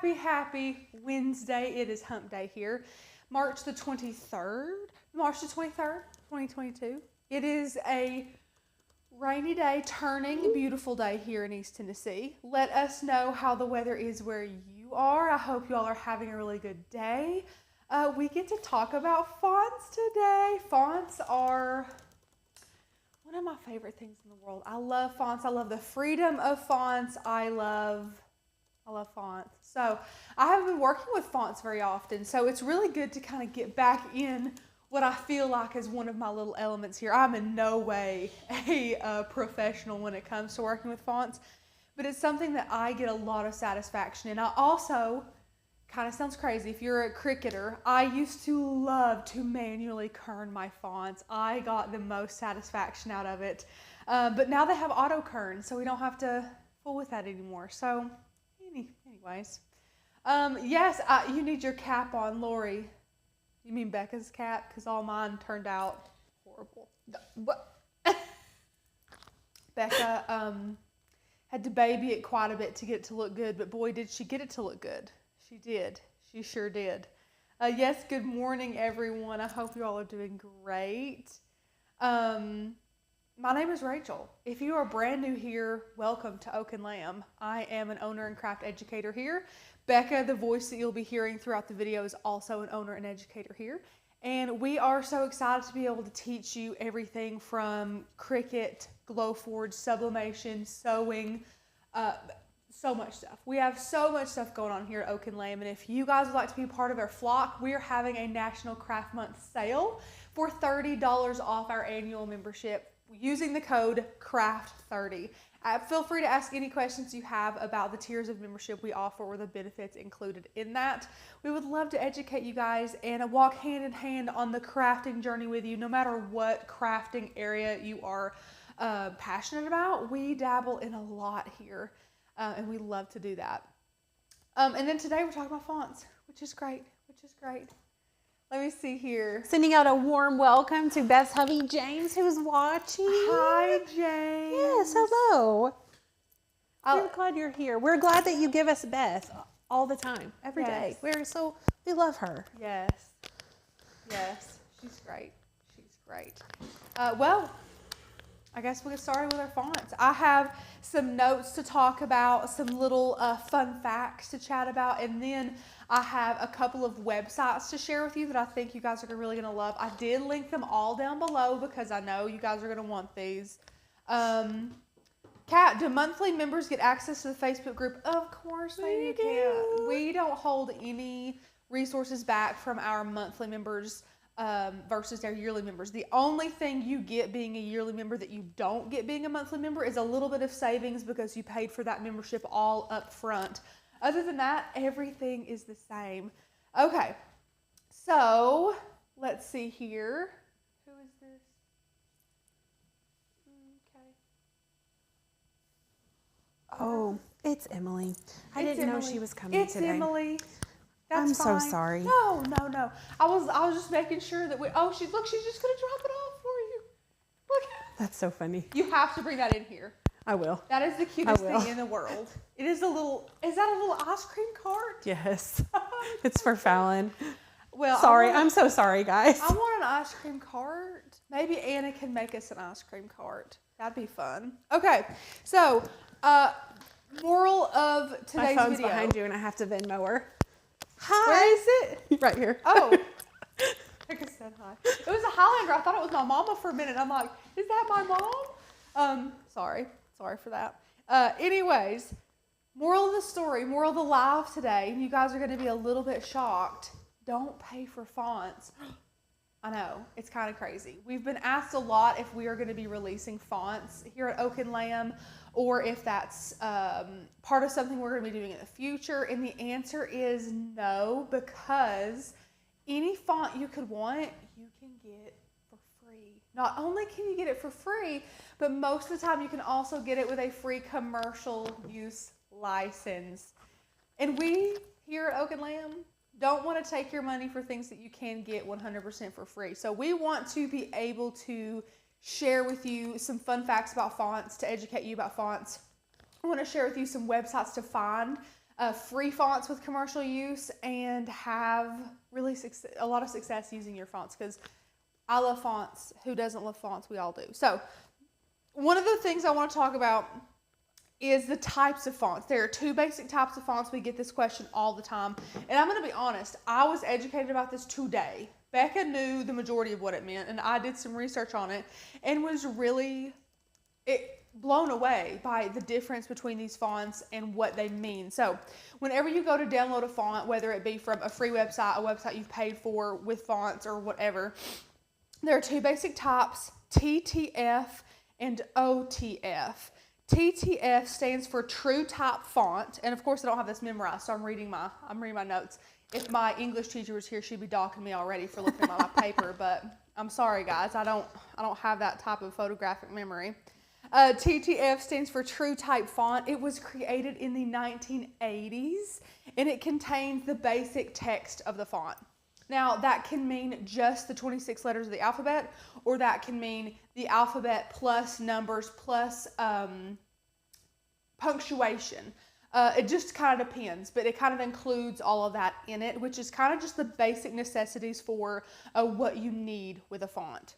happy Wednesday. It is hump day here. March the 23rd, 2022. It is a rainy day, turning beautiful day here in East Tennessee. Let us know how the weather is where you are. I hope you all are having a really good day. We get to talk about fonts today. Fonts are one of my favorite things in the world. I love fonts. I love the freedom of fonts. I love fonts. So I haven't been working with fonts very often, so it's really good to kind of get back in what I feel like is one of my little elements here. I'm in no way a professional when it comes to working with fonts, but it's something that I get a lot of satisfaction in. I also, kind of sounds crazy, if you're a Cricketer, I used to love to manually kern my fonts. I got the most satisfaction out of it. But now they have auto kern, so we don't have to fool with that anymore. So anyways, yes, you need your cap on, Lori. You mean Becca's cap? Because all mine turned out horrible. What? Becca had to baby it quite a bit to get it to look good, but boy, did she get it to look good. She did. She sure did. Yes, good morning, everyone. I hope you all are doing great. My name is Rachel. If you are brand new here, welcome to Oak and Lamb. I am an owner and craft educator here. Becca, the voice that you'll be hearing throughout the video, is also an owner and educator here. And we are so excited to be able to teach you everything from Cricut, Glowforge, sublimation, sewing, so much stuff. We have so much stuff going on here at Oak and Lamb, and if you guys would like to be a part of our flock, we are having a National Craft Month sale for $30 off our annual membership using the code CRAFT30. Feel free to ask any questions you have about the tiers of membership we offer or the benefits included in that. We would love to educate you guys and walk hand in hand on the crafting journey with you, no matter what crafting area you are passionate about. We dabble in a lot here. And we love to do that. And then today we're talking about fonts, which is great. Let me see here. Sending out a warm welcome to Beth's hubby, James, who's watching. Hi, James. Yes, hello. We're glad you're here. We're glad that you give us Beth all the time, every day. We love her. Yes, she's great. Well, I guess we'll get started with our fonts. I have some notes to talk about, some little fun facts to chat about, and then I have a couple of websites to share with you that I think you guys are really going to love. I did link them all down below because I know you guys are going to want these. Kat, do monthly members get access to the Facebook group? Of course they do. We don't hold any resources back from our monthly members versus their yearly members. The only thing you get being a yearly member that you don't get being a monthly member is a little bit of savings because you paid for that membership all up front. Other than that, everything is the same. Okay, so let's see here. Who is this? Okay. Oh, it's Emily. I didn't know she was coming today. It's Emily. I'm fine. so sorry. No. I was just making sure that she's just gonna drop it off for you. Look. That's so funny. You have to bring that in here. I will. That is the cutest thing in the world. It is is that a little ice cream cart? Yes. It's for Fallon. Well, sorry. I'm so sorry, guys. I want an ice cream cart. Maybe Anna can make us an ice cream cart. That'd be fun. Okay. So, moral of today's My phone's video. behind you and I have to Venmo her. Hi. Where is it? Right here. Oh. I just said hi. It was a Highlander. I thought it was my mama for a minute. I'm like, is that my mom? Sorry for that. Anyways, moral of the story, moral of the live today, and you guys are going to be a little bit shocked. Don't pay for fonts. I know, it's kind of crazy. We've been asked a lot if we are going to be releasing fonts here at Oak and Lamb, or if that's part of something we're going to be doing in the future. And the answer is no, because any font you could want, you can get for free. Not only can you get it for free, but most of the time you can also get it with a free commercial use license. And we here at Oak and Lamb don't want to take your money for things that you can get 100% for free. So we want to be able to share with you some fun facts about fonts, to educate you about fonts. I want to share with you some websites to find free fonts with commercial use and have really a lot of success using your fonts, because I love fonts. Who doesn't love fonts? We all do. So one of the things I want to talk about is the types of fonts. There are 2 basic types of fonts. We get this question all the time. And I'm going to be honest, I was educated about this today. Becca knew the majority of what it meant, and I did some research on it and was really blown away by the difference between these fonts and what they mean. So whenever you go to download a font, whether it be from a free website, a website you've paid for with fonts or whatever, there are 2 basic types, TTF and OTF. TTF stands for True Type Font, and of course I don't have this memorized, so I'm reading my notes. If my English teacher was here, she'd be docking me already for looking at my paper, but I'm sorry guys, I don't have that type of photographic memory. TTF stands for True Type Font. It was created in the 1980s, and it contains the basic text of the font. Now, that can mean just the 26 letters of the alphabet, or that can mean the alphabet plus numbers plus punctuation. It just kind of depends, but it kind of includes all of that in it, which is kind of just the basic necessities for what you need with a font.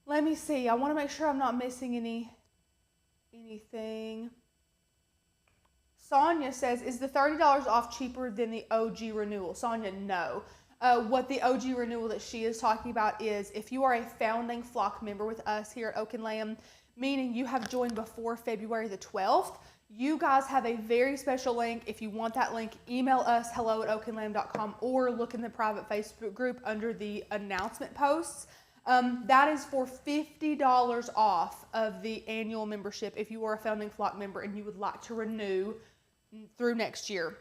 Let me see. I want to make sure I'm not missing anything. Sonia says, is the $30 off cheaper than the OG renewal? Sonia, no. What the OG renewal that she is talking about is if you are a founding flock member with us here at Oak and Lamb, meaning you have joined before February the 12th, you guys have a very special link. If you want that link, email us hello@oakandlamb.com or look in the private Facebook group under the announcement posts. That is for $50 off of the annual membership if you are a founding flock member and you would like to renew through next year.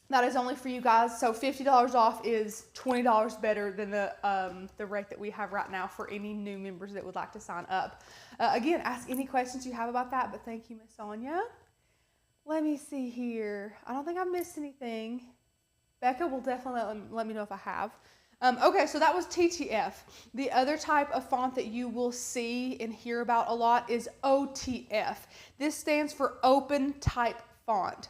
That is only for you guys. So $50 off is $20 better than the rate that we have right now for any new members that would like to sign up. Again, ask any questions you have about that, but thank you, Miss Sonia. Let me see here. I don't think I missed anything. Becca will definitely let me know if I have. Okay, so that was TTF. The other type of font that you will see and hear about a lot is OTF. This stands for Open Type Font.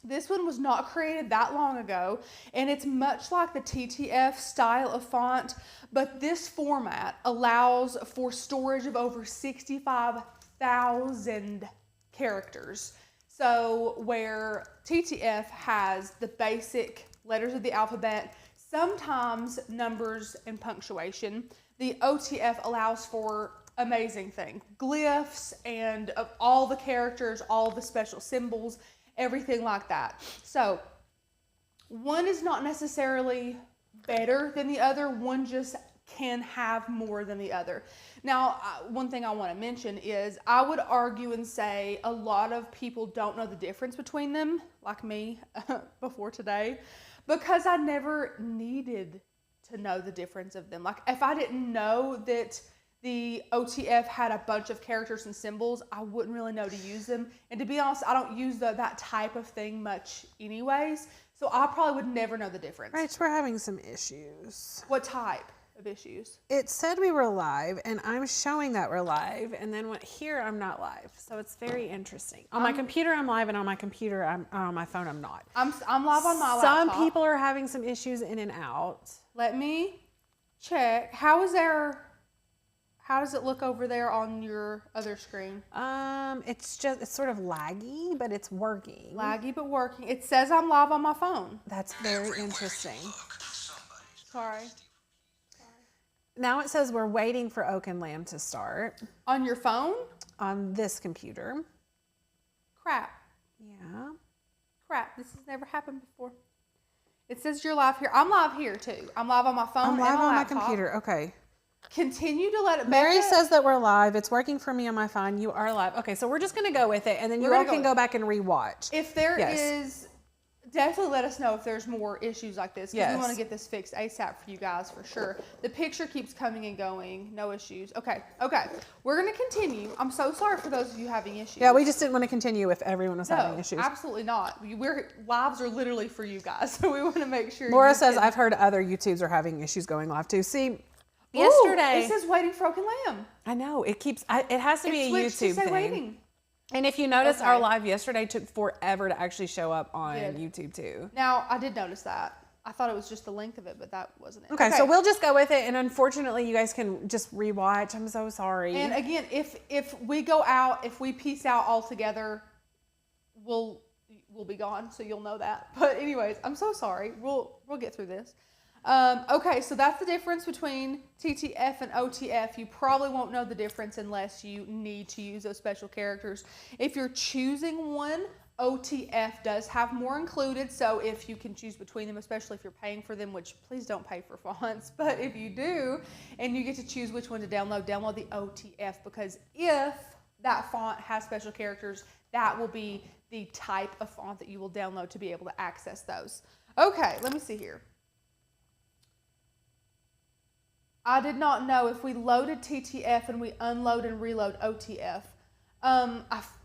This one was not created that long ago, and it's much like the TTF style of font, but this format allows for storage of over 65,000 characters. So where TTF has the basic letters of the alphabet, sometimes numbers and punctuation, the OTF allows for amazing things, glyphs and of all the characters, all the special symbols, everything like that. So one is not necessarily better than the other. One just can have more than the other. Now, one thing I want to mention is I would argue and say a lot of people don't know the difference between them, like me before today, because I never needed to know the difference of them. Like if I didn't know that the OTF had a bunch of characters and symbols, I wouldn't really know to use them. And to be honest, I don't use that type of thing much anyways, so I probably would never know the difference. Right, so we're having some issues. What type of issues? It said we were live, and I'm showing that we're live, and then here I'm not live. So it's very interesting. On my computer, I'm live, and on my computer, on my phone, I'm not. I'm live on my laptop. Some people are having some issues in and out. Let me check. How does it look over there on your other screen? It's sort of laggy, but it's working. Laggy, but working. It says I'm live on my phone. That's very interesting. Sorry. Now it says we're waiting for Oak and Lamb to start. On your phone? On this computer. Crap. Yeah. Crap. This has never happened before. It says you're live here. I'm live here too. I'm live on my phone. I'm live and on my my computer. Okay. Continue to let it. Mary says that we're live. It's working for me on my phone. You are live. Okay, so we're just going to go with it, and then you all can go back and rewatch. If there is, definitely let us know if there's more issues like this, because we want to get this fixed ASAP for you guys for sure. The picture keeps coming and going. No issues. Okay. We're going to continue. I'm so sorry for those of you having issues. Yeah, we just didn't want to continue if everyone was having issues. Absolutely not. Lives are literally for you guys, so we want to make sure. Laura says, I've heard other YouTubes are having issues going live too. See, yesterday. It says waiting for Oak and Lamb. I know. It has to be a YouTube thing. Waiting. And if you notice, our Okay. live yesterday took forever to actually show up on Did. YouTube too. Now, I did notice that. I thought it was just the length of it, but that wasn't it. Okay, so we'll just go with it, and unfortunately, you guys can just rewatch. I'm so sorry. And again, if we go out, if we peace out altogether, we'll be gone, so you'll know that. But anyways, I'm so sorry. We'll get through this. Okay, so that's the difference between TTF and OTF. You probably won't know the difference unless you need to use those special characters. If you're choosing one, OTF does have more included, so if you can choose between them, especially if you're paying for them, which please don't pay for fonts, but if you do, and you get to choose which one to download the OTF, because if that font has special characters, that will be the type of font that you will download to be able to access those. Okay, let me see here. I did not know if we loaded TTF and we unload and reload OTF.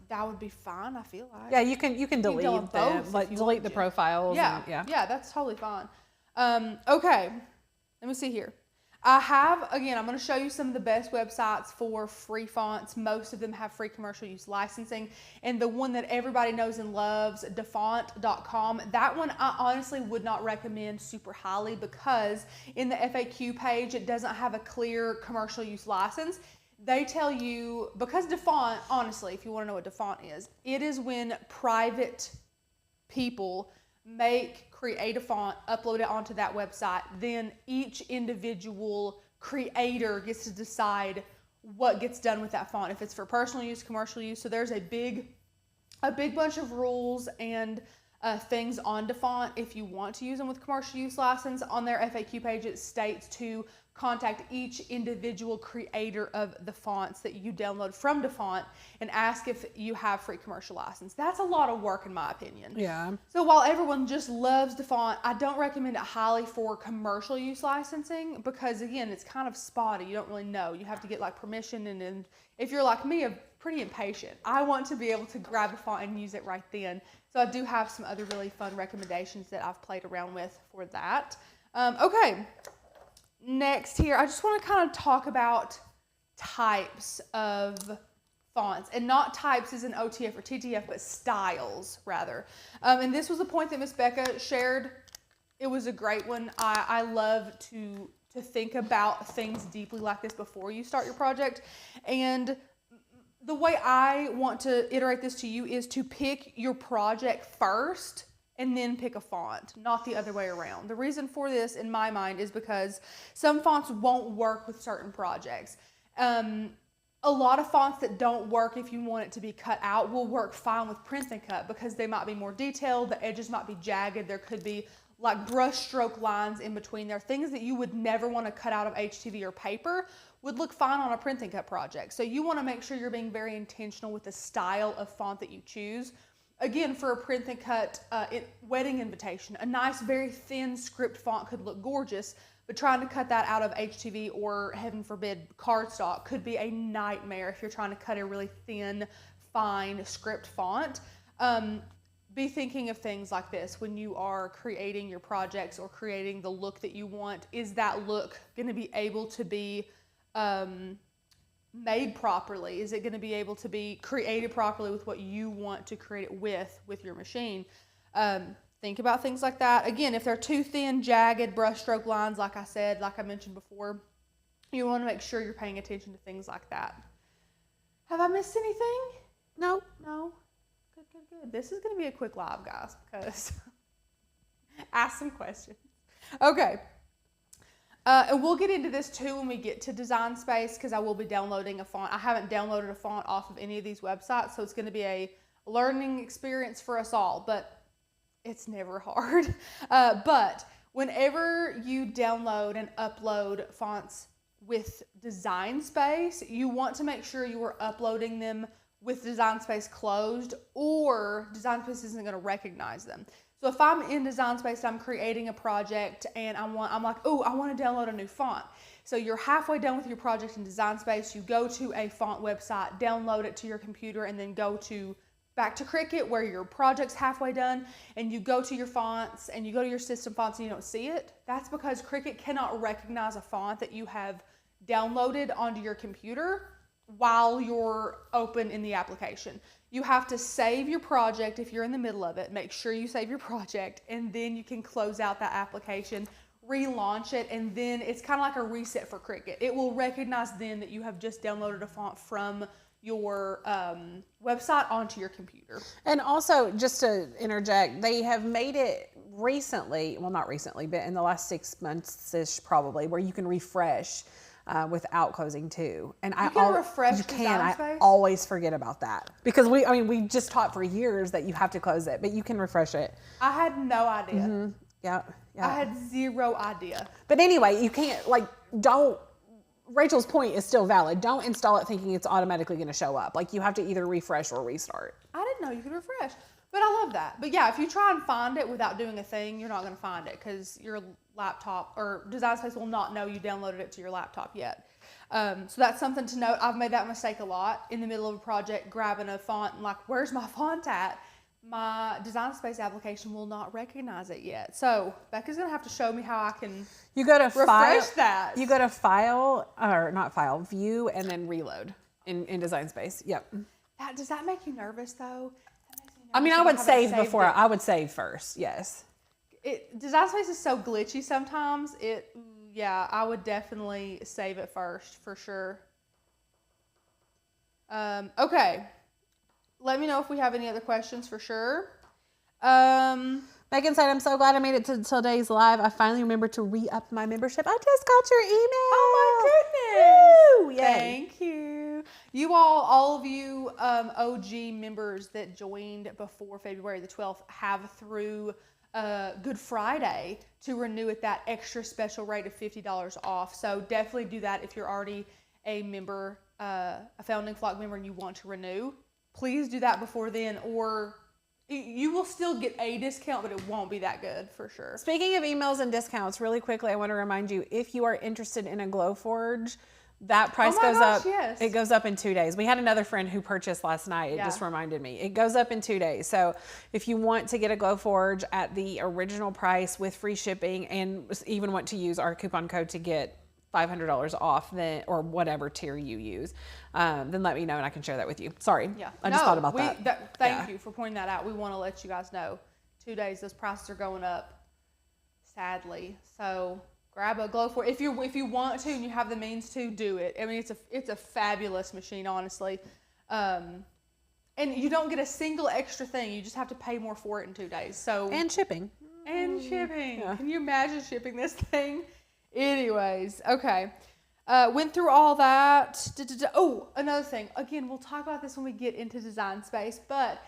That would be fine, I feel like. Yeah, you can delete both them, if like you delete want the to. profiles. Yeah, and, yeah, that's totally fine. Okay, let me see here. I'm going to show you some of the best websites for free fonts. Most of them have free commercial use licensing. And the one that everybody knows and loves, defont.com, that one I honestly would not recommend super highly because in the FAQ page, it doesn't have a clear commercial use license. They tell you, because defont, honestly, if you want to know what defont is, it is when private people create a font, upload it onto that website, then each individual creator gets to decide what gets done with that font, if it's for personal use, commercial use. So there's a big bunch of rules and things on defont. If you want to use them with commercial use license, on their FAQ page it states to contact each individual creator of the fonts that you download from defont and ask if you have free commercial license. That's a lot of work in my opinion. Yeah. So while everyone just loves defont, I don't recommend it highly for commercial use licensing because again, it's kind of spotty. You don't really know. You have to get like permission, and if you're like me, I'm pretty impatient. I want to be able to grab a font and use it right then. So I do have some other really fun recommendations that I've played around with for that. Okay. Next here, I just want to kind of talk about types of fonts, and not types as in OTF or TTF, but styles rather. And this was a point that Miss Becca shared. It was a great one. I love to think about things deeply like this before you start your project. And the way I want to iterate this to you is to pick your project first and then pick a font, not the other way around. The reason for this, in my mind, is because some fonts won't work with certain projects. A lot of fonts that don't work if you want it to be cut out will work fine with print and cut because they might be more detailed, the edges might be jagged, there could be like brush stroke lines in between there. Things that you would never want to cut out of HTV or paper would look fine on a print and cut project. So you want to make sure you're being very intentional with the style of font that you choose. Again, for a print and cut wedding invitation, a nice, very thin script font could look gorgeous, but trying to cut that out of HTV or, heaven forbid, cardstock could be a nightmare if you're trying to cut a really thin, fine script font. Be thinking of things like this when you are creating your projects or creating the look that you want. Is that look going to be able to be made properly? Is it going to be able to be created properly with what you want to create it with your machine? Think about things like that. Again, if they're too thin, jagged brushstroke lines, like I said, like I mentioned before, you want to make sure you're paying attention to things like that. Have I missed anything? No. No? Good. This is going to be a quick live, guys, because ask some questions. Okay. And we'll get into this too when we get to Design Space because I will be downloading a font. I haven't downloaded a font off of any of these websites, so it's going to be a learning experience for us all, but it's never hard. But whenever you download and upload fonts with Design Space, you want to make sure you are uploading them with Design Space closed, or Design Space isn't going to recognize them. So if I'm in Design Space, I'm creating a project and I'm like, oh, I want to download a new font. So you're halfway done with your project in Design Space, you go to a font website, download it to your computer, and then go back to Cricut where your project's halfway done, and you go to your fonts and you go to your system fonts and you don't see it. That's because Cricut cannot recognize a font that you have downloaded onto your computer while you're open in the application. You have to save your project if you're in the middle of it. Make sure you save your project, and then you can close out that application, relaunch it, and then it's kind of like a reset for Cricut. It will recognize then that you have just downloaded a font from your website onto your computer. And also, just to interject, they have made it recently, well, not recently, but in the last 6 months-ish probably, where you can refresh without closing too. And you can refresh I Design Space? always forget about that because we just taught for years that you have to close it, but you can refresh it. I had no idea. Mm-hmm. Yeah. I had zero idea. But anyway, you can't Rachel's point is still valid. Don't install it thinking it's automatically going to show up. Like, you have to either refresh or restart. I didn't know you could refresh, but I love that. But yeah, if you try and find it without doing a thing, you're not going to find it because your laptop or Design Space will not know you downloaded it to your laptop yet. So that's something to note. I've made that mistake a lot in the middle of a project, grabbing a font and like, where's my font at? My Design Space application will not recognize it yet. So Becca's gonna have to show me how I can refresh that. You go to File, or not File, View, and then Reload in Design Space. Yep. Does that make you nervous though? That makes me nervous. I mean, I would save before. I would save first. Yes. Design Space is so glitchy sometimes. Yeah, I would definitely save it first for sure. Okay. Let me know if we have any other questions for sure. Megan said, I'm so glad I made it to today's live. I finally remembered to re-up my membership. I just got your email. Oh my goodness. Woo! Yay. Thank you. You all of you OG members that joined before February the 12th have through Good Friday to renew at that extra special rate of $50 off. So definitely do that if you're already a member, a Founding Flock member and you want to renew. Please do that before then, or you will still get a discount, but it won't be that good for sure. Speaking of emails and discounts, really quickly, I want to remind you, if you are interested in a Glowforge, that price goes up. Yes. It goes up in 2 days. We had another friend who purchased last night. It just reminded me. It goes up in 2 days. So if you want to get a Glowforge at the original price with free shipping and even want to use our coupon code to get $500 off, then, or whatever tier you use, then let me know and I can share that with you. Sorry. Yeah. I just thought about that. Thank you for pointing that out. We want to let you guys know 2 days, those prices are going up, sadly. So grab a Glowforge. If you want to and you have the means to, do it. I mean, it's a fabulous machine, honestly. And you don't get a single extra thing. You just have to pay more for it in 2 days. So and shipping. Yeah. Can you imagine shipping this thing? Anyways, okay. Went through all that. Oh, another thing. Again, we'll talk about this when we get into Design Space, but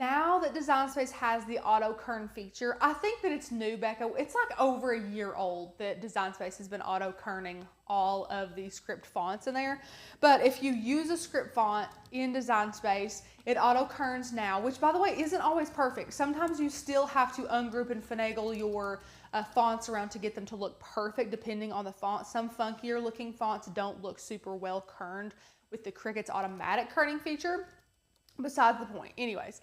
now that Design Space has the auto kern feature, I think that it's new, Becca. It's like over a year old that Design Space has been auto kerning all of the script fonts in there. But if you use a script font in Design Space, it auto kerns now, which by the way isn't always perfect. Sometimes you still have to ungroup and finagle your fonts around to get them to look perfect depending on the font. Some funkier looking fonts don't look super well kerned with the Cricut's automatic kerning feature. Besides the point. Anyways,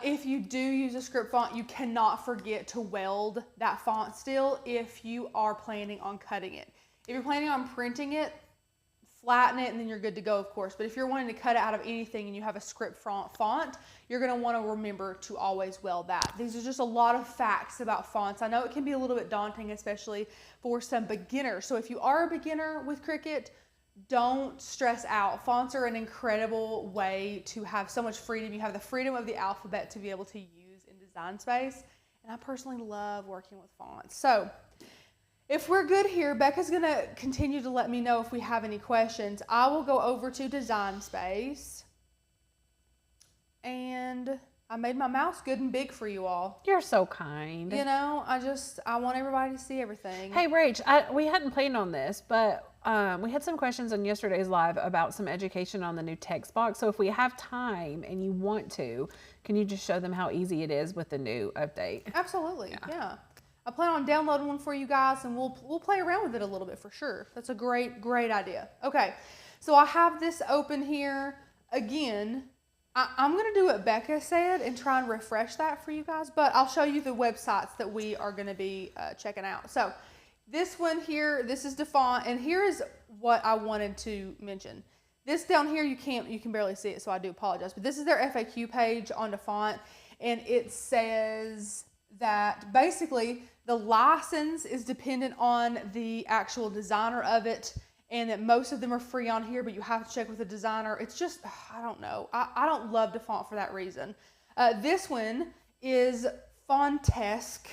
if you do use a script font, you cannot forget to weld that font still if you are planning on cutting it. If you're planning on printing it, flatten it and then you're good to go, of course. But if you're wanting to cut it out of anything and you have a script font, you're going to want to remember to always weld that. These are just a lot of facts about fonts. I know it can be a little bit daunting, especially for some beginners. So if you are a beginner with Cricut, don't stress out. Fonts are an incredible way to have so much freedom. You have the freedom of the alphabet to be able to use in Design Space. And I personally love working with fonts. So if we're good here, Becca's going to continue to let me know if we have any questions. I will go over to Design Space. And I made my mouse good and big for you all. You're so kind. You know, I want everybody to see everything. Hey, Rach, we hadn't planned on this, but we had some questions on yesterday's live about some education on the new text box. So if we have time and you want to, can you just show them how easy it is with the new update? Absolutely, yeah. I plan on downloading one for you guys and we'll play around with it a little bit for sure. That's a great idea. Okay, so I have this open here. Again, I'm going to do what Becca said and try and refresh that for you guys, but I'll show you the websites that we are going to be checking out. So this one here, this is the font, and here is what I wanted to mention. This down here, you can barely see it, so I do apologize. But this is their FAQ page on the font, and it says that basically the license is dependent on the actual designer of it, and that most of them are free on here, but you have to check with the designer. It's just, I don't know. I don't love the font for that reason. This one is Fontesque,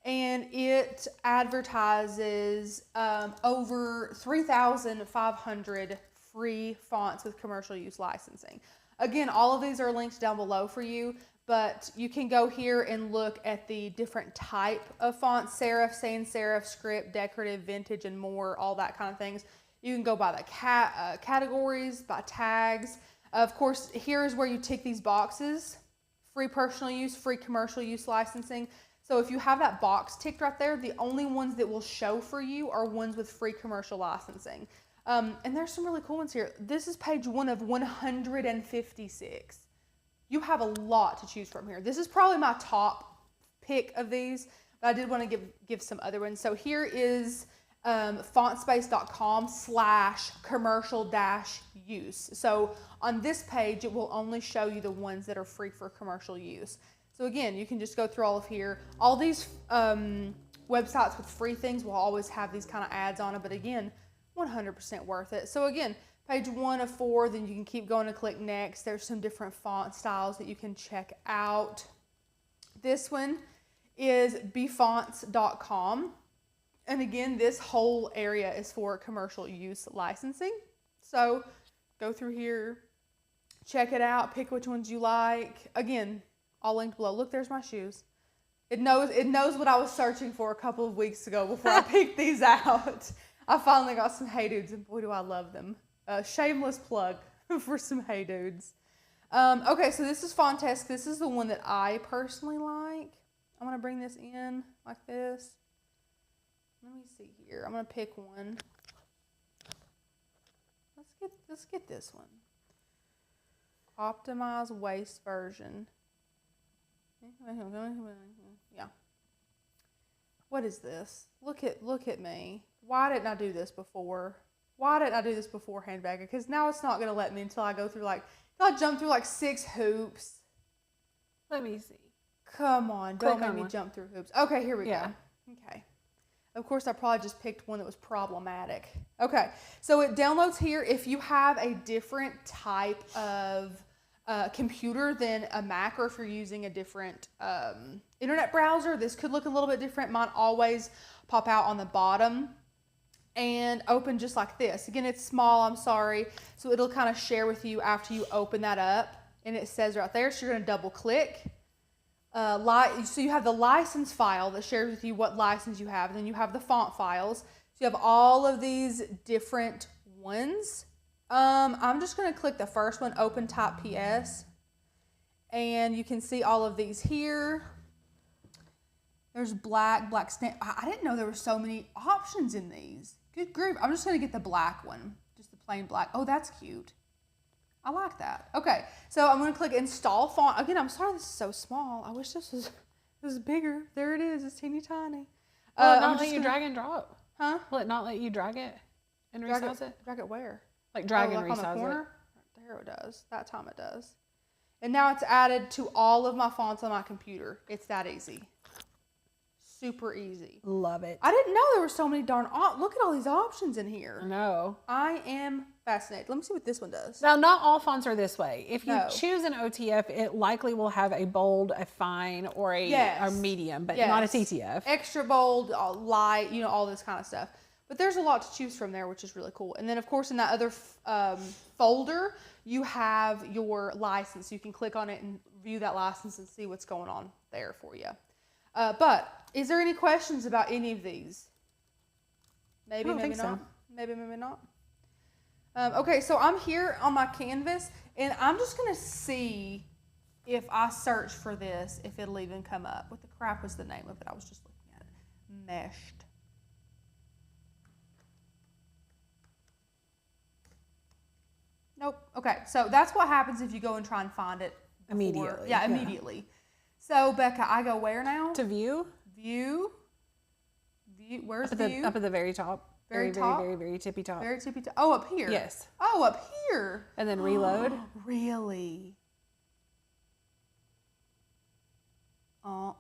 and it advertises over 3,500 free fonts with commercial use licensing. Again, all of these are linked down below for you, but you can go here and look at the different type of fonts: serif, sans serif, script, decorative, vintage, and more, all that kind of things. You can go by the categories, by tags. Of course, here is where you tick these boxes: free personal use, free commercial use licensing. So if you have that box ticked right there, the only ones that will show for you are ones with free commercial licensing. And there's some really cool ones here. This is page 1 of 156. You have a lot to choose from here. This is probably my top pick of these, but I did want to give some other ones. So here is fontspace.com/commercial-use. So on this page, it will only show you the ones that are free for commercial use. So again, you can just go through all of here. All these websites with free things will always have these kind of ads on it, but again, 100% worth it. So again, page 1 of 4, then you can keep going and click next. There's some different font styles that you can check out. This one is bfonts.com. And again, this whole area is for commercial use licensing. So go through here, check it out, pick which ones you like. Again, all linked below. Look, there's my shoes. It knows what I was searching for a couple of weeks ago before I picked these out. I finally got some Hey Dudes, and boy, do I love them. Shameless plug for some Hey Dudes. Okay, so this is Fontesque. This is the one that I personally like. I'm going to bring this in like this. Let me see here. I'm going to pick one. Let's get this one. Optimize waist version. Yeah. What is this? Look at me. Why didn't I do this before? Why didn't I do this beforehand, Becca? Because now it's not going to let me until I go through I'll jump through 6 hoops. Let me see. Come on, don't make me jump through hoops. Okay, here we go. Okay. Of course, I probably just picked one that was problematic. Okay, so it downloads here. If you have a different type of computer than a Mac, or if you're using a different internet browser, this could look a little bit different. Mine always pop out on the bottom and open just like this. Again, it's small, I'm sorry. So it'll kind of share with you after you open that up, and it says right there, so you're gonna double click. So you have the license file that shares with you what license you have, and then you have the font files. So you have all of these different ones. I'm just gonna click the first one, Open Type PS, and you can see all of these here. There's black stamp. I didn't know there were so many options in these. Good grief. I'm just going to get the black one. Just the plain black. Oh, that's cute. I like that. Okay, so I'm going to click Install Font. Again, I'm sorry this is so small. I wish this was bigger. There it is. It's teeny tiny. Will it not let you drag and drop? Huh? Will it not let you drag it and resize it? Drag it where? Like drag and on the resize corner? Right there it does. That time it does. And now it's added to all of my fonts on my computer. It's that easy. Super easy. Love it. I didn't know there were so many darn look at all these options in here. No. I am fascinated. Let me see what this one does. Now, not all fonts are this way. If you choose an OTF, it likely will have a bold, a fine, or a medium, but not a TTF. Extra bold, light, all this kind of stuff. But there's a lot to choose from there, which is really cool. And then, of course, in that other folder, you have your license. You can click on it and view that license and see what's going on there for you. But is there any questions about any of these? Maybe, maybe not. So. Maybe, maybe not. Okay, so I'm here on my canvas, and I'm just going to see if I search for this, if it'll even come up. What the crap was the name of it? I was just looking at it. Meshed. Nope. Okay, so that's what happens if you go and try and find it before. Immediately. Yeah, immediately. So, Becca, I go where now? To view. View. Where's view? Up at the very top. Very very, top? very, very tippy top. Very tippy top. Oh, up here. Yes. Oh, up here. And then reload. Really? Oh.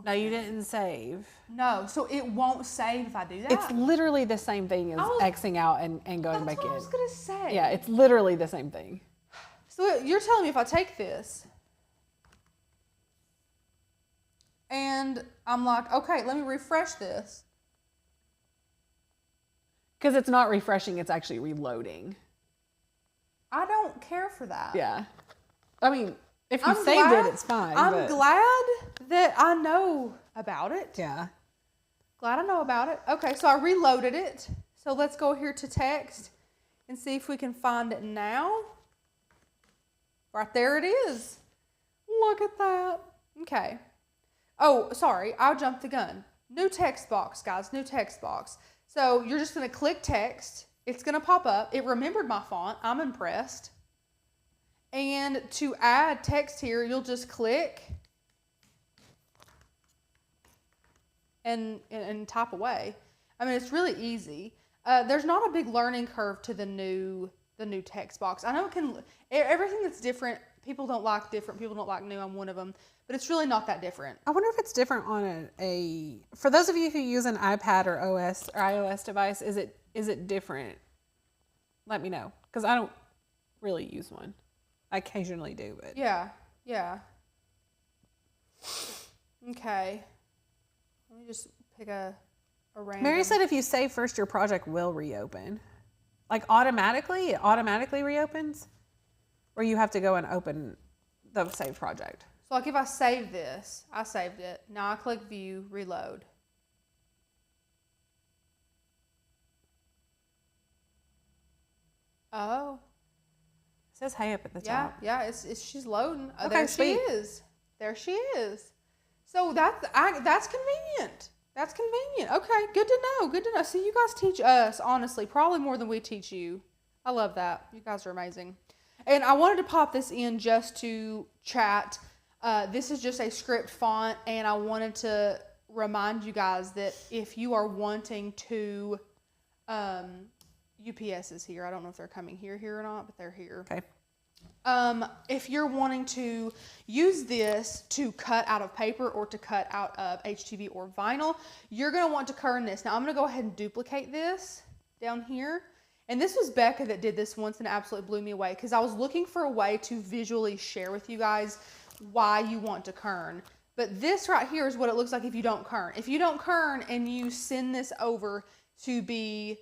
No, you didn't save. No, so it won't save if I do that? It's literally the same thing as Xing out and going back in. That's what I was going to say. Yeah, it's literally the same thing. So you're telling me if I take this and I'm like, okay, let me refresh this. Because it's not refreshing, it's actually reloading. I don't care for that. Yeah. I mean, if you saved it, it's fine. I'm glad that I know about it. Yeah. Glad I know about it. Okay, so I reloaded it. So let's go here to text and see if we can find it now. Right there it is. Look at that. Okay. Oh, sorry, I jumped the gun. New text box, guys, new text box. So you're just going to click text. It's going to pop up. It remembered my font. I'm impressed. And to add text here, you'll just click and type away. I mean, it's really easy. There's not a big learning curve to the new text box. I know it can, everything that's different, people don't like different, people don't like new. I'm one of them, but it's really not that different. I wonder if it's different on for those of you who use an iPad or OS or iOS device, is it different? Let me know, because I don't really use one. I occasionally do, but yeah. Okay. Let me just pick a random. Mary said if you save first, your project will reopen. Like automatically? It automatically reopens? Or you have to go and open the saved project? So like if I save this, I saved it. Now I click view, reload. Oh. It says hey up at the top. Yeah, she's loading. Okay, there sweet. she is. There she is. So that's convenient. That's convenient. Okay, good to know. Good to know. See, you guys teach us, honestly, probably more than we teach you. I love that. You guys are amazing. And I wanted to pop this in just to chat. This is just a script font, and I wanted to remind you guys that if you are wanting to, UPS is here. I don't know if they're coming here or not, but they're here. Okay. If you're wanting to use this to cut out of paper or to cut out of HTV or vinyl, you're going to want to kern this. Now I'm going to go ahead and duplicate this down here. And this was Becca that did this once and it absolutely blew me away because I was looking for a way to visually share with you guys why you want to kern. But this right here is what it looks like if you don't kern. If you don't kern and you send this over to be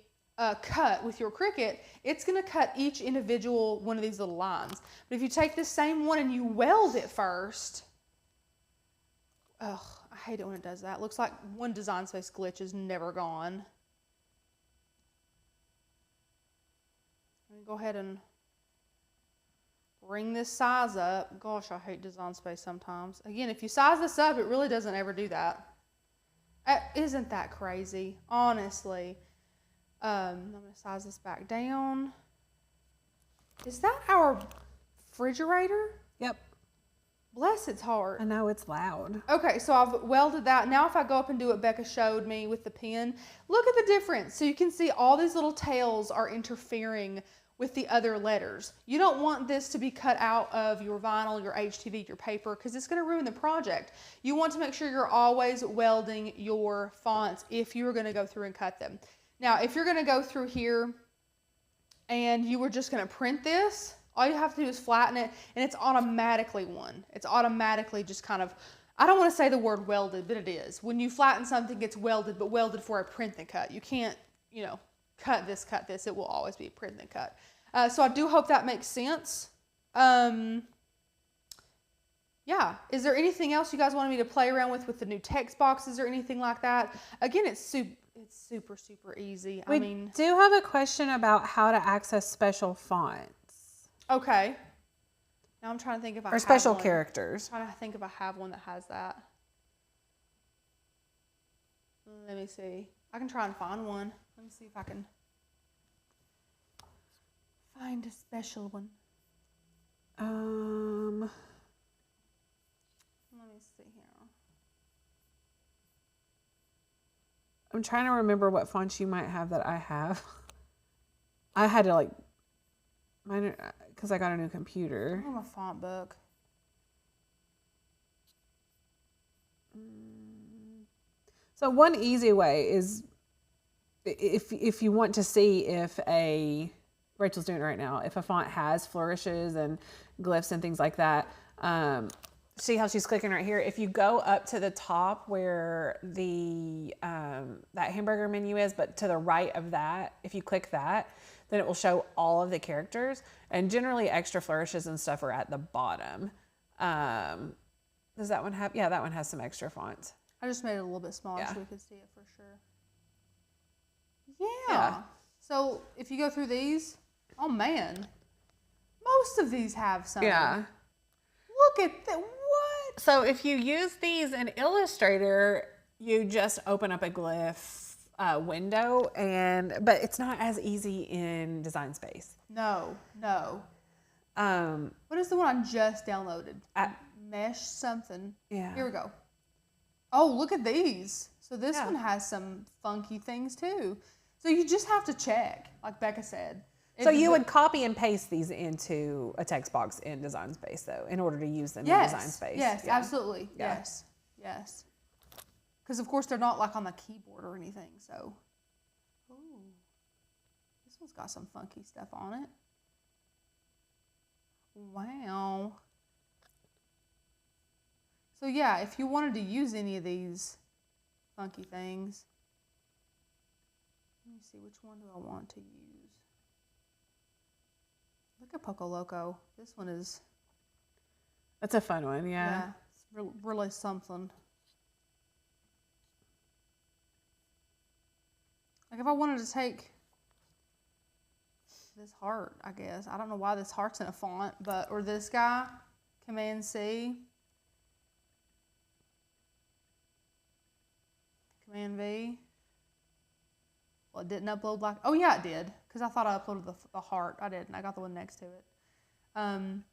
cut with your Cricut, it's going to cut each individual one of these little lines. But if you take this same one and you weld it first, ugh, I hate it when it does that. It looks like one Design Space glitch is never gone. Let me go ahead and bring this size up. Gosh, I hate Design Space sometimes. Again, if you size this up, it really doesn't ever do that. Isn't that crazy? Honestly. I'm going to size this back down. Is that our refrigerator? Yep. Bless its heart. I know, it's loud. Okay, so I've welded that. Now if I go up and do what Becca showed me with the pen, look at the difference. So you can see all these little tails are interfering with the other letters. You don't want this to be cut out of your vinyl, your HTV, your paper, because it's going to ruin the project. You want to make sure you're always welding your fonts if you're going to go through and cut them. Now, if you're going to go through here and you were just going to print this, all you have to do is flatten it, and it's automatically one. It's automatically just kind of, I don't want to say the word welded, but it is. When you flatten something, it's welded, but welded for a print and cut. You can't, cut this. It will always be print and cut. So I do hope that makes sense. Yeah. Is there anything else you guys wanted me to play around with the new text boxes or anything like that? Again, it's super, super easy. We do have a question about how to access special fonts. Okay. Now I'm trying to think if I have special one. characters. I'm trying to think if I have one that has that. Let me see. I can try and find one. Let me see if I can find a special one. Let me see here. I'm trying to remember what fonts you might have that I have. I had to like, mine, because I got a new computer. I have a font book. So one easy way is if you want to see if Rachel's doing it right now, if a font has flourishes and glyphs and things like that, see how she's clicking right here? If you go up to the top where the that hamburger menu is, but to the right of that, if you click that, then it will show all of the characters. And generally extra flourishes and stuff are at the bottom. Does that one have? Yeah, that one has some extra fonts. I just made it a little bit smaller so we could see it for sure. Yeah. So if you go through these, oh man, most of these have some. Yeah. Look at that. What? So if you use these in Illustrator, you just open up a glyph window, but it's not as easy in Design Space. No. What is the one I just downloaded? Mesh something. Yeah. Here we go. Oh, look at these. So this one has some funky things too. So you just have to check, like Becca said. So you would copy and paste these into a text box in Design Space, though, in order to use them in Design Space. Yes, absolutely. Yeah. Yes. Because, of course, they're not like on the keyboard or anything. So, ooh, this one's got some funky stuff on it. Wow. So, yeah, if you wanted to use any of these funky things, let me see, which one do I want to use? Look at Poco Loco. This one is... That's a fun one, Yeah, it's really something. Like if I wanted to take this heart, I guess. I don't know why this heart's in a font, or this guy, Command C. Command V. Well, it didn't upload like, oh yeah, it did. Because I thought I uploaded the heart. I didn't. I got the one next to it. It's kind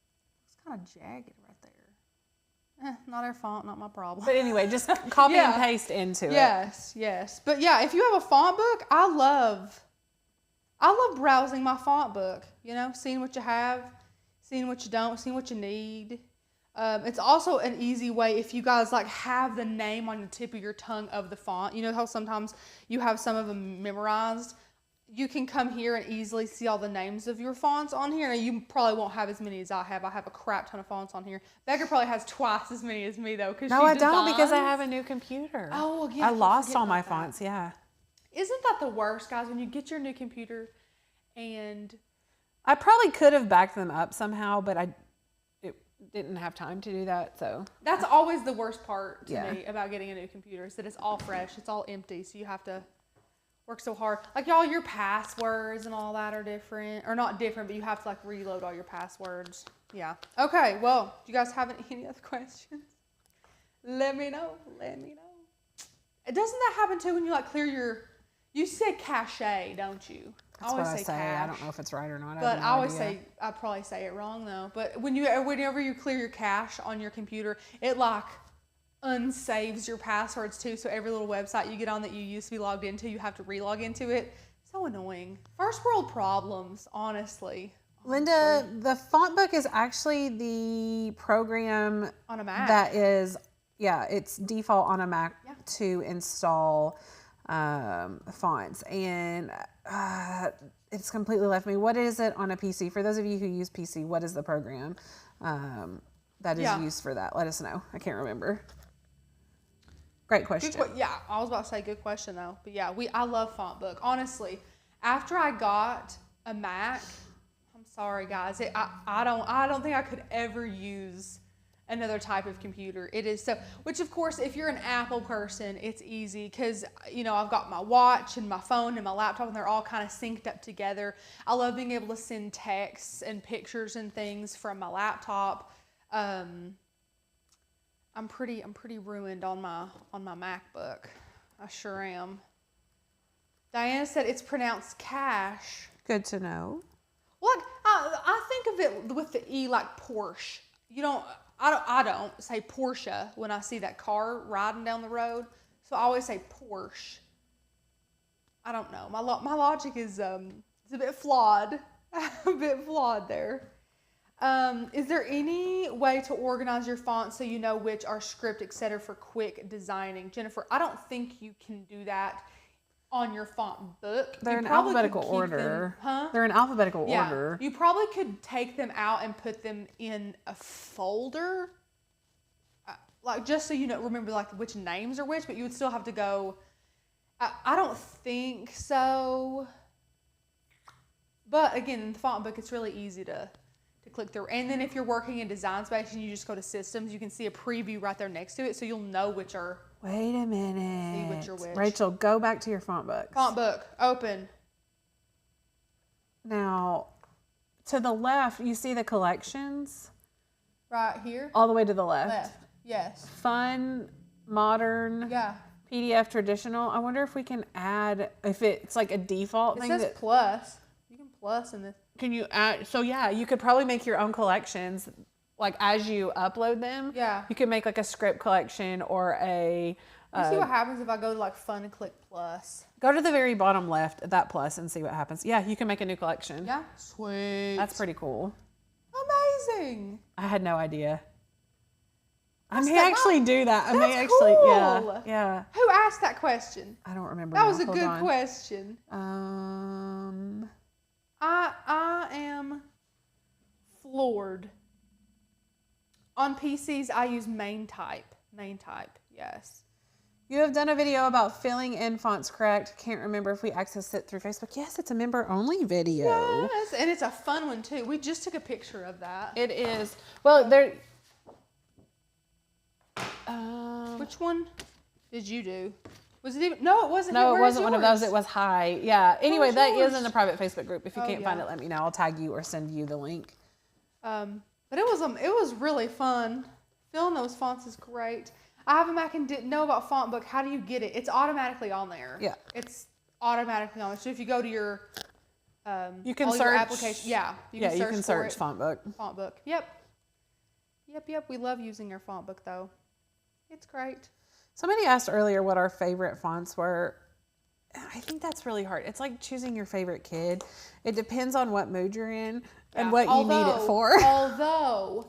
of jagged right there. Not our font, not my problem. But anyway, just copy and paste into it. Yes. But yeah, if you have a font book, I love browsing my font book. You know, seeing what you have, seeing what you don't, seeing what you need. It's also an easy way if you guys like have the name on the tip of your tongue of the font. You know how sometimes you have some of them memorized? You can come here and easily see all the names of your fonts on here. Now, you probably won't have as many as I have. I have a crap ton of fonts on here. Becca probably has twice as many as me, though. No, I don't, because I have a new computer. Oh, yeah. I lost all my fonts, yeah. Isn't that the worst, guys, when you get your new computer and... I probably could have backed them up somehow, but I didn't have time to do that, so. That's always the worst part to me about getting a new computer, is that it's all fresh. It's all empty, so you have to... work so hard. Like y'all, your passwords and all that are different. Or not different, but you have to like reload all your passwords. Yeah. Okay, well, do you guys have any other questions? Let me know. Doesn't that happen too when you like clear your, you say cache, don't you? That's what I say. Cache. I don't know if it's right or not. But I always say, I probably say it wrong though. But whenever you clear your cache on your computer, it like unsaves your passwords too, so every little website you get on that you used to be logged into, you have to re-log into it. So annoying. First world problems, honestly. Linda, the font book is actually the program on a Mac that is, it's default on a Mac to install fonts, and it's completely left me. What is it on a PC? For those of you who use PC, what is the program that is used for that? Let us know. I can't remember. Great question. I was about to say good question though. But yeah, I love font book. Honestly, after I got a Mac, I'm sorry guys, I don't think I could ever use another type of computer. It is so, which of course, if you're an Apple person, it's easy because, you know, I've got my watch and my phone and my laptop and they're all kind of synced up together. I love being able to send texts and pictures and things from my laptop. I'm pretty ruined on my MacBook. I sure am. Diana said it's pronounced cash. Good to know. Look, I think of it with the E like Porsche. I don't say Porsche when I see that car riding down the road. So I always say Porsche. I don't know. My logic is it's a bit flawed. A bit flawed there. Is there any way to organize your fonts so you know which are script, etc. for quick designing? Jennifer, I don't think you can do that on your font book. They're in alphabetical order. They're in alphabetical order. You probably could take them out and put them in a folder, like just so you know, remember like which names are which, but you would still have to go. I don't think so. But again, in the font book, it's really easy to click through. And then if you're working in Design Space and you just go to Systems, you can see a preview right there next to it, so you'll know which are. Wait a minute. See which are which. Rachel, go back to your font book. Font book, open. Now, to the left, you see the collections? Right here? All the way to the left. Left, yes. Fun, modern, yeah. PDF, traditional. I wonder if we can add, if it's like a default thing. It says plus. You can plus in this. Can you add, so yeah, you could probably make your own collections, like as you upload them. Yeah. You could make like a script collection or a... You see what happens if I go to like fun and click plus. Go to the very bottom left, that plus, and see what happens. Yeah, you can make a new collection. Yeah. Sweet. That's pretty cool. Amazing. I had no idea. I may actually do that. I may actually, cool. Yeah. Who asked that question? I don't remember. That was a good question. I am floored. On PCs, I use main type. Main type, yes. You have done a video about filling in fonts correct. Can't remember if we accessed it through Facebook. Yes, it's a member-only video. Yes, and it's a fun one, too. We just took a picture of that. It is. Well, there... Which one did you do? Was it even... No, it wasn't. No, it wasn't one of those. It was high. Yeah. Anyway, that is in the private Facebook group. If you can't find it, let me know. I'll tag you or send you the link. But it was really fun. Filling those fonts is great. I have a Mac and didn't know about Font Book. How do you get it? It's automatically on there. Yeah. It's automatically on there. So if you go to your you can all search your application. Yeah. You can search Font Book. Font Book. Yep. We love using our Font Book though. It's great. Somebody asked earlier what our favorite fonts were. I think that's really hard. It's like choosing your favorite kid. It depends on what mood you're in and what you need it for. Although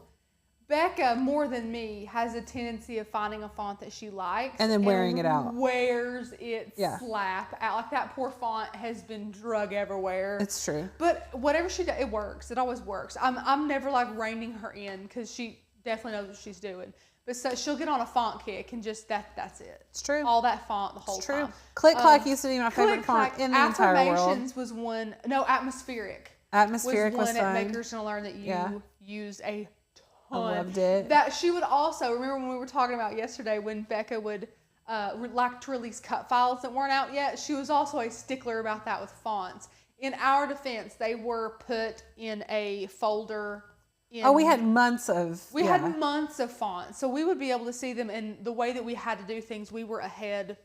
Becca, more than me, has a tendency of finding a font that she likes and then wearing it out. Wears it slap out. Like that poor font has been drug everywhere. It's true. But whatever she does, it works. It always works. I'm never like reining her in because she definitely knows what she's doing. But so she'll get on a font kick and just that's it. It's true. All that font the whole time. Click Clack used to be my favorite font in the entire world. Affirmations was one. No, Atmospheric. Atmospheric was one fun. at Makers Gonna Learn that you used a ton. I loved it. That she would also remember when we were talking about yesterday when Becca would like to release cut files that weren't out yet. She was also a stickler about that with fonts. In our defense, they were put in a folder. We had months of... We had months of fonts. So we would be able to see them, and the way that we had to do things, we were ahead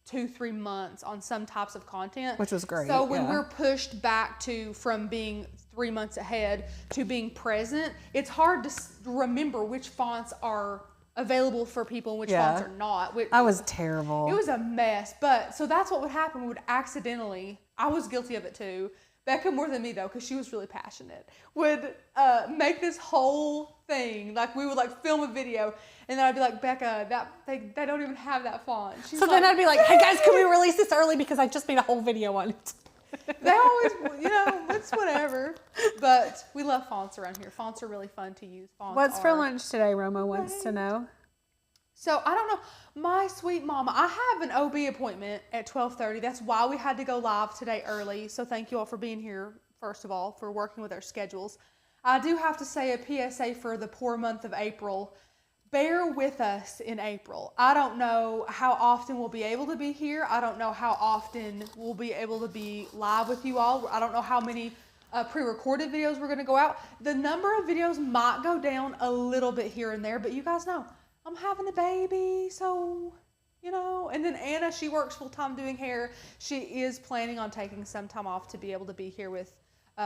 2-3 months on some types of content. Which was great. So when we're pushed back from being 3 months ahead to being present, it's hard to remember which fonts are available for people and which fonts are not. I was terrible. It was a mess. But so that's what would happen. We would accidentally, I was guilty of it too. Becca more than me though, because she was really passionate, would make this whole thing. Like we would like film a video, and then I'd be like, Becca, they don't even have that font. She's so then I'd be like, hey guys, can we release this early because I just made a whole video on it. They always, it's whatever. But we love fonts around here. Fonts are really fun to use. What's for lunch today? Romo wants to know. So I don't know. My sweet mama, I have an OB appointment at 12:30. That's why we had to go live today early. So thank you all for being here, first of all, for working with our schedules. I do have to say a PSA for the poor month of April. Bear with us in April. I don't know how often we'll be able to be here. I don't know how often we'll be able to be live with you all. I don't know how many pre-recorded videos we're going to go out. The number of videos might go down a little bit here and there, but you guys know I'm having a baby, so, and then Anna, she works full-time doing hair. She is planning on taking some time off to be able to be here with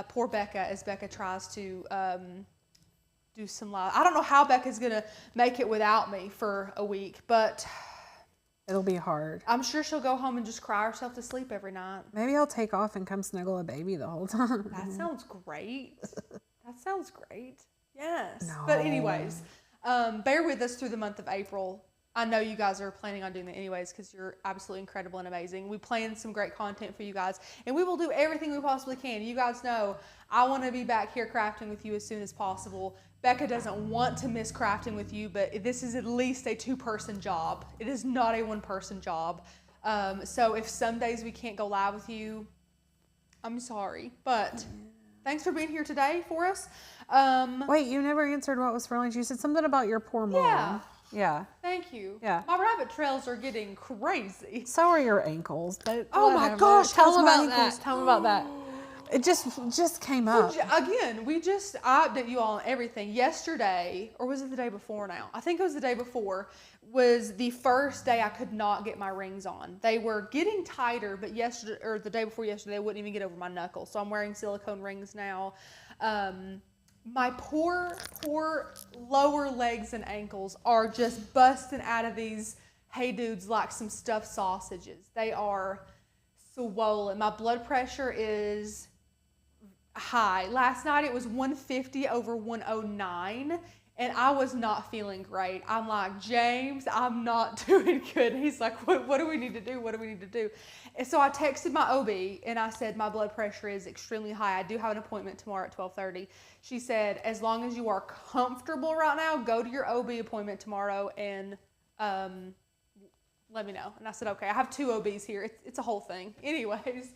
poor Becca as Becca tries to do some live. I don't know how Becca's going to make it without me for a week, but It'll be hard. I'm sure she'll go home and just cry herself to sleep every night. Maybe I'll take off and come snuggle a baby the whole time. That sounds great. That sounds great. Yes. No. But anyways, bear with us through the month of April. I know you guys are planning on doing that anyways because you're absolutely incredible and amazing. We plan some great content for you guys, and we will do everything we possibly can. You guys know I want to be back here crafting with you as soon as possible. Becca doesn't want to miss crafting with you, but this is at least a 2-person job. It is not a 1-person job. So if some days we can't go live with you, I'm sorry, but thanks for being here today for us. Wait, you never answered what was for lunch. You said something about your poor mom. Yeah. Yeah. Thank you. Yeah. My rabbit trails are getting crazy. So are your ankles. But Oh my gosh, Tell them how's about my that. Tell them about that. It just came up. Again, I update you all on everything. Yesterday, or was it the day before now? I think it was the day before, was the first day I could not get my rings on. They were getting tighter, but yesterday, or the day before yesterday, they wouldn't even get over my knuckles. So I'm wearing silicone rings now. My poor lower legs and ankles are just busting out of these hey dudes like some stuffed sausages. They are swollen. My blood pressure is high. Last night it was 150 over 109, and I was not feeling great. I'm like, James, I'm not doing good. He's like, what do we need to do? What do we need to do? And so I texted my OB and I said, my blood pressure is extremely high. I do have an appointment tomorrow at 12:30. She said, as long as you are comfortable right now, go to your OB appointment tomorrow and let me know. And I said, okay, I have 2 OBs here. It's a whole thing. Anyways,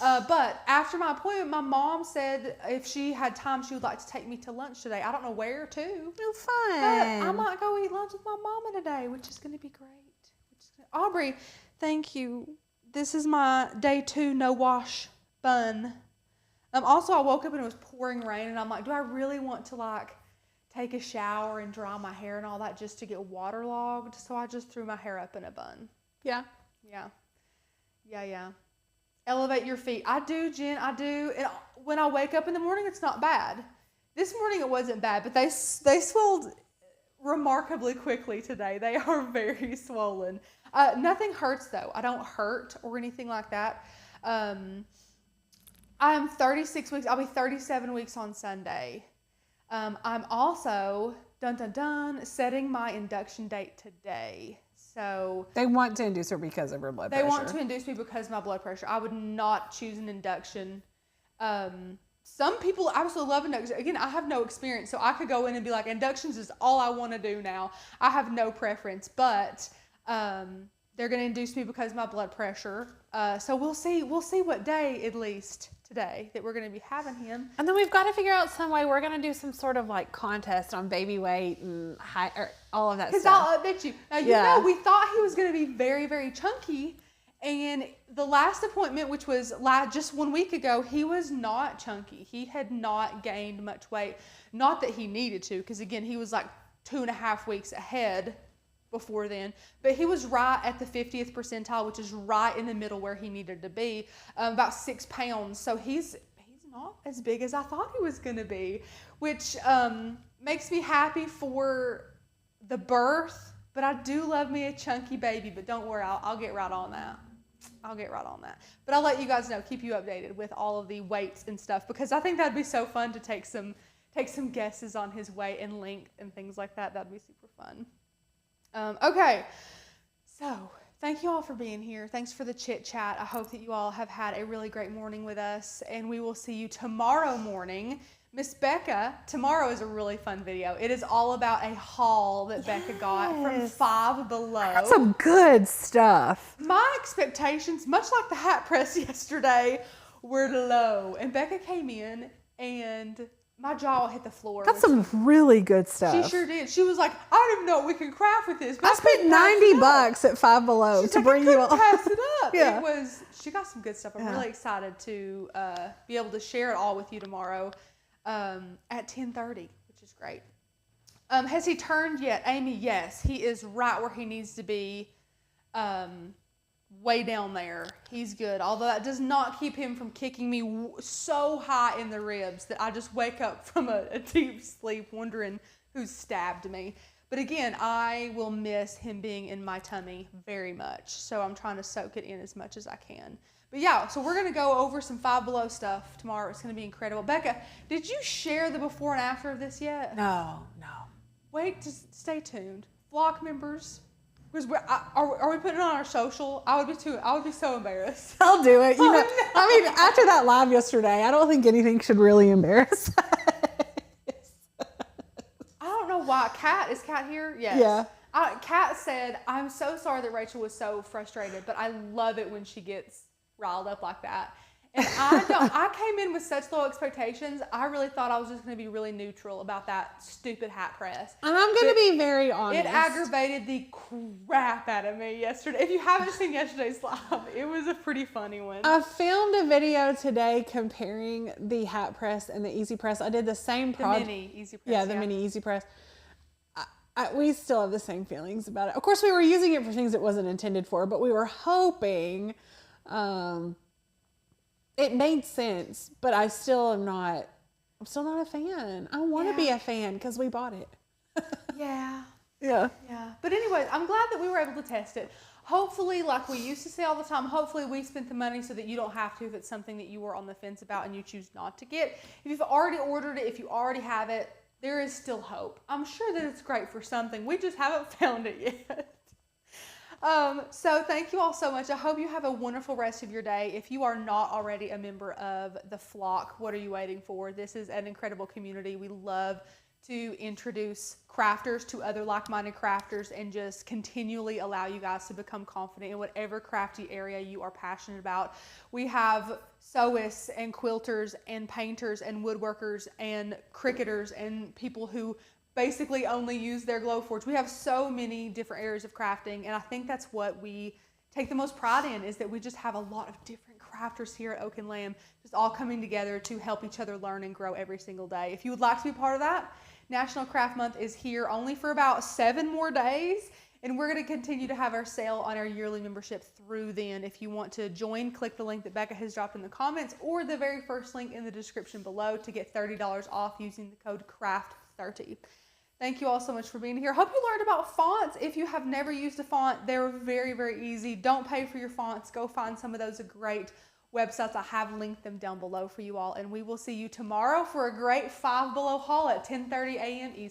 but after my appointment, my mom said if she had time, she would like to take me to lunch today. I don't know where to. Oh, fun. But I might go eat lunch with my mama today, which is going to be great. Aubrey, thank you. This is my day 2 no wash bun. Also, I woke up and it was pouring rain, and I'm like, do I really want to like take a shower and dry my hair and all that just to get waterlogged? So I just threw my hair up in a bun. Yeah. Elevate your feet. I do, Jen. I do. And when I wake up in the morning, it's not bad. This morning it wasn't bad, but they swelled remarkably quickly today. They are very swollen. Nothing hurts though. I don't hurt or anything like that. I'm 36 weeks. I'll be 37 weeks on Sunday. I'm also, setting my induction date today. So they want to induce her because of her blood pressure. They want to induce me because of my blood pressure. I would not choose an induction. Some people absolutely love induction. Again, I have no experience, so I could go in and be like, inductions is all I want to do now. I have no preference, but they're going to induce me because of my blood pressure. So we'll see what day, at least today, that we're going to be having him. And then we've got to figure out some way. We're going to do some sort of like contest on baby weight and height, or all of that stuff. Because I'll update you. Now, you know, we thought he was going to be very, very chunky. And the last appointment, which was just 1 week ago, he was not chunky. He had not gained much weight. Not that he needed to, because again, he was like 2.5 weeks ahead before then, but he was right at the 50th percentile, which is right in the middle where he needed to be, about 6 pounds. So he's not as big as I thought he was going to be, which makes me happy for the birth. But I do love me a chunky baby. But don't worry, I'll get right on that. But I'll let you guys know, keep you updated with all of the weights and stuff, because I think that'd be so fun to take some guesses on his weight and length and things like that. That'd be super fun. Okay, so thank you all for being here. Thanks for the chit chat. I hope that you all have had a really great morning with us, and we will see you tomorrow morning. Miss Becca, tomorrow is a really fun video. It is all about a haul that Becca got from Five Below. That's some good stuff. My expectations, much like the hat press yesterday, were low, and Becca came in and my jaw hit the floor. That's some really good stuff. She sure did. She was like, I don't even know what we can craft with this. I spent $90 at Five Below to bring you all. Pass it up. Yeah. She got some good stuff. I'm really excited to be able to share it all with you tomorrow at 10:30, which is great. Has he turned yet? Amy, yes. He is right where he needs to be. Way down there. He's good. Although that does not keep him from kicking me so high in the ribs that I just wake up from a deep sleep wondering who stabbed me. But again, I will miss him being in my tummy very much. So I'm trying to soak it in as much as I can. But yeah, so we're going to go over some Five Below stuff tomorrow. It's going to be incredible. Becca, did you share the before and after of this yet? No. Wait, stay tuned. Flock members, because are we putting it on our social? I would be so embarrassed. I'll do it. You know, I mean, after that live yesterday, I don't think anything should really embarrass us. I don't know why. Is Kat here? Yes. Yeah. Kat said, I'm so sorry that Rachel was so frustrated, but I love it when she gets riled up like that. And I came in with such low expectations. I really thought I was just going to be really neutral about that stupid hat press. And I'm going to be very honest. It aggravated the crap out of me yesterday. If you haven't seen yesterday's live, it was a pretty funny one. I filmed a video today comparing the hat press and the easy press. I did the same project. The mini easy press. Yeah, the mini easy press. We still have the same feelings about it. Of course, we were using it for things it wasn't intended for, but we were hoping it made sense, but I'm still not a fan. I want to be a fan because we bought it. Yeah. Yeah. But anyways, I'm glad that we were able to test it. Hopefully, like we used to say all the time, hopefully we spent the money so that you don't have to if it's something that you were on the fence about and you choose not to get. If you've already ordered it, if you already have it, there is still hope. I'm sure that it's great for something. We just haven't found it yet. So thank you all so much. I hope you have a wonderful rest of your day. If you are not already a member of the Flock, what are you waiting for? This is an incredible community. We love to introduce crafters to other like-minded crafters and just continually allow you guys to become confident in whatever crafty area you are passionate about. We have sewists and quilters and painters and woodworkers and cricketers and people who basically only use their Glowforge. We have so many different areas of crafting, and I think that's what we take the most pride in, is that we just have a lot of different crafters here at Oak and Lamb, just all coming together to help each other learn and grow every single day. If you would like to be part of that, National Craft Month is here only for about 7 more days, and we're going to continue to have our sale on our yearly membership through then. If you want to join, click the link that Becca has dropped in the comments or the very first link in the description below to get $30 off using the code CRAFT30. Thank you all so much for being here. Hope you learned about fonts. If you have never used a font, they're very, very easy. Don't pay for your fonts. Go find some of those great websites. I have linked them down below for you all. And we will see you tomorrow for a great Five Below haul at 10:30 a.m. Eastern.